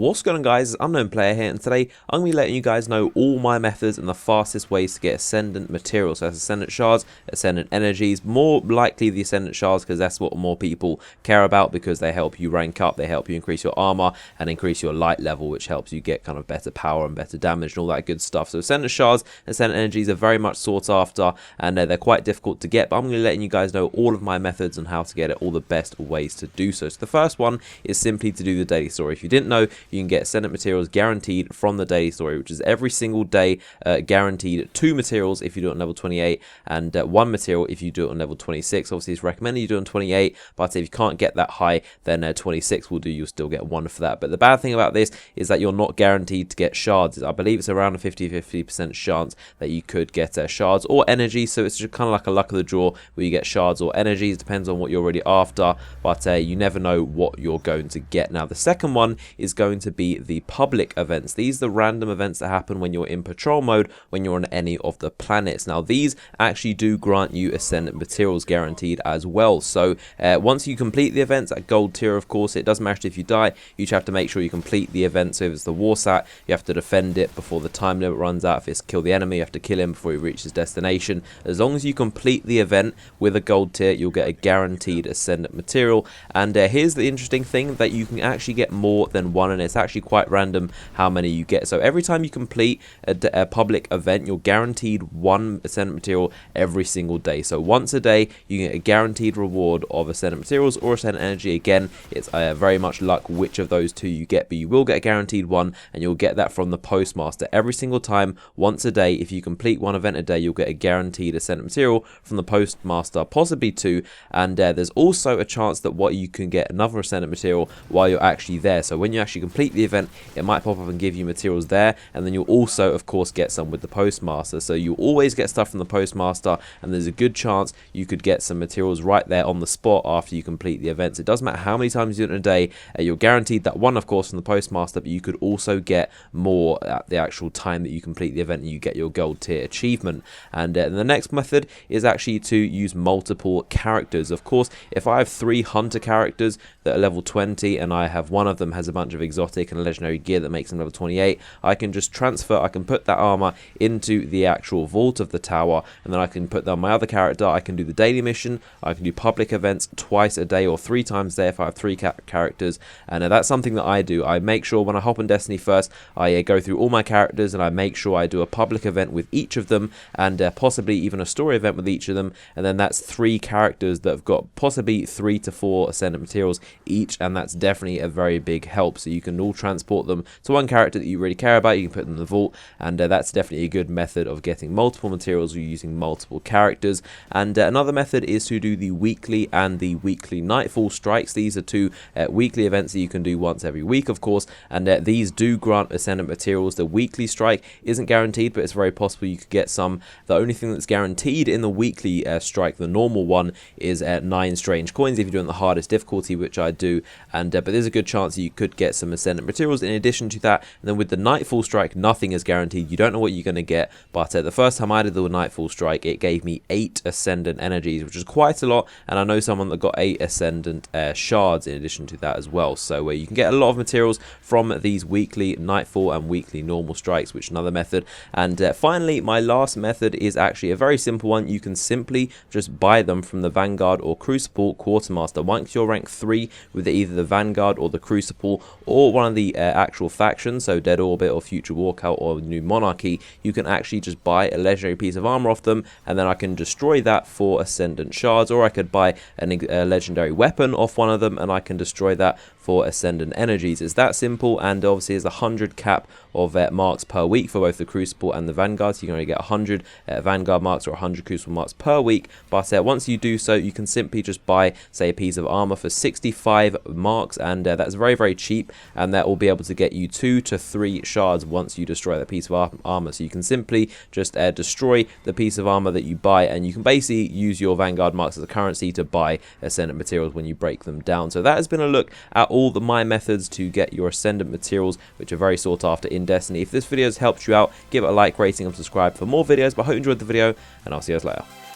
What's going on, guys? It's Unknown Player here, and today I'm going to be letting you guys know all my methods and the fastest ways to get Ascendant materials. So that's Ascendant Shards, Ascendant Energies, more likely the Ascendant Shards because that's what more people care about because they help you rank up, they help you increase your armor and increase your light level, which helps you get kind of better power and better damage and all that good stuff. So Ascendant Shards and Ascendant Energies are very much sought after, and they're quite difficult to get, but I'm going to be letting you guys know all of my methods and how to get it, all the best ways to do so. So the first one is simply to do the daily story. If you didn't know, you can get Ascendant materials guaranteed from the daily story, which is every single day, guaranteed 2 materials if you do it on level 28 and 1 material if you do it on level 26. Obviously it's recommended you do it on 28, but if you can't get that high, then 26 will do. You'll still get 1 for that. But the bad thing about this is that you're not guaranteed to get shards. I believe it's around a 50% chance that you could get shards or energy, so it's just kind of like a luck of the draw where you get shards or energies. Depends on what you're already after, but you never know what you're going to get. Now the second one is going to be the public events. These are the random events that happen when you're in patrol mode, when you're on any of the planets. Now these actually do grant you Ascendant materials guaranteed as well. So once you complete the events at gold tier, of course, it doesn't matter if you die, you just have to make sure you complete the event. So if it's the war sat, you have to defend it before the time limit runs out. If it's kill the enemy, you have to kill him before he reaches his destination. As long as you complete the event with a gold tier, you'll get a guaranteed Ascendant material. And here's the interesting thing, that you can actually get more than one, and it's actually quite random how many you get. So every time you complete a public event, you're guaranteed 1 Ascendant material every single day. So once a day you get a guaranteed reward of Ascendant materials or Ascendant energy. Again, it's very much luck which of those two you get, but you will get a guaranteed one, and you'll get that from the postmaster every single time. Once a day, if you complete 1 event a day, you'll get a guaranteed Ascendant material from the postmaster, possibly 2. And there's also a chance that you can get another Ascendant material while you're actually there. So when you actually complete the event, it might pop up and give you materials there, and then you'll also of course get some with the postmaster. So you always get stuff from the postmaster, and there's a good chance you could get some materials right there on the spot after you complete the events. It doesn't matter how many times you do it in a day, you're guaranteed that 1 of course from the postmaster, but you could also get more at the actual time that you complete the event and you get your gold tier achievement. And the next method is actually to use multiple characters. Of course, if I have 3 hunter characters that are level 20 and I have one of them has a bunch of exotic and legendary gear that makes them level 28, I can just transfer, I can put that armor into the actual vault of the tower, and then I can put that on my other character. I can do the daily mission, I can do public events twice a day or 3 times a day if I have 3 characters. And that's something that I do. I make sure when I hop on Destiny first, I go through all my characters and I make sure I do a public event with each of them, and possibly even a story event with each of them, and then that's 3 characters that have got possibly 3 to 4 Ascendant materials each, and that's definitely a very big help. So you can all transport them to one character that you really care about, you can put them in the vault, and that's definitely a good method of getting multiple materials using multiple characters. And another method is to do the weekly and the weekly nightfall strikes. These are 2 weekly events that you can do once every week, of course, and these do grant Ascendant materials. The weekly strike isn't guaranteed, but it's very possible you could get some. The only thing that's guaranteed in the weekly strike, the normal one, is 9 strange coins if you're doing the hardest difficulty, which I do, and but there's a good chance you could get some Ascendant materials in addition to that. And then with the nightfall strike, nothing is guaranteed. You don't know what you're going to get, but the first time I did the nightfall strike, it gave me 8 Ascendant energies, which is quite a lot, and I know someone that got 8 Ascendant shards in addition to that as well. So you can get a lot of materials from these weekly nightfall and weekly normal strikes, which is another method. And finally, my last method is actually a very simple one. You can simply just buy them from the Vanguard or Crucible Quartermaster. Once you're rank 3 with either the Vanguard or the Crucible or one of the actual factions, so Dead Orbit or Future Walkout or New Monarchy, you can actually just buy a legendary piece of armor off them, and then I can destroy that for Ascendant Shards, or I could buy a legendary weapon off one of them and I can destroy that for Ascendant energies. It's that simple, and obviously there's a 100 cap of marks per week for both the Crucible and the Vanguard, so you can only get 100 Vanguard marks or 100 Crucible marks per week. But once you do so, you can simply just buy, say, a piece of armor for 65 marks, and that's very, very cheap, and that will be able to get you 2 to 3 shards once you destroy that piece of armor. So you can simply just destroy the piece of armor that you buy, and you can basically use your Vanguard marks as a currency to buy Ascendant materials when you break them down. So that has been a look at all my methods to get your Ascendant materials, which are very sought after in Destiny. If this video has helped you out, give it a like, rating, and subscribe for more videos. But I hope you enjoyed the video, and I'll see you guys later.